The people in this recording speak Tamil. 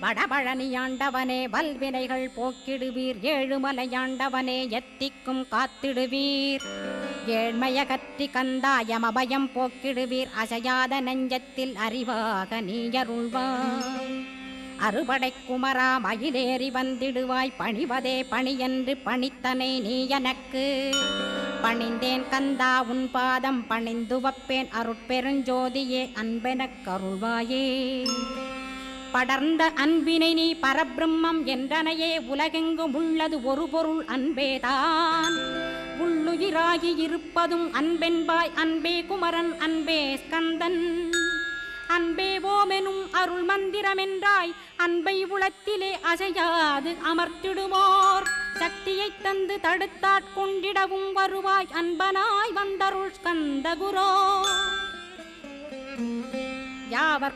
வடபழனியாண்டவனே வல்வினைகள் போக்கிடுவீர், ஏழுமலையாண்டவனே எத்திக்கும் காத்திடுவீர். ஏழ்மையகற்றி கந்தாயமபயம் போக்கிடுவீர், அசையாத நெஞ்சத்தில் அறிவாக நீயருள்வாய். அறுபடை குமரா மயிலேறி வந்திடுவாய், பணிவதே பணியென்று பணித்தனை நீ எனக்கு. பணிந்தேன் கந்தா உன் பாதம் பணிந்து வப்பேன், அருட்பெருஞ்சோதியே அன்பெனக் கருள்வாயே. படர்ந்த அன்பினை நீ பரபிரம்மம் என்றனையே, உலகெங்கும் உள்ளது ஒரு பொருள் அன்பேதான். உள்ளுயிராகி இருப்பதும் அன்பென்பாய், அன்பே குமரன் அன்பே ஸ்கந்தன். அன்பே ஓமெனும் அருள் மந்திரமென்றாய், அன்பை உளத்திலே அசையாது அமர்த்திடுமோர். சக்தியை தந்து தடுத்தாட்கொண்டிடவும் வருவாய், அன்பனாய் வந்தருள் ஸ்கந்த குரோ. யாவர்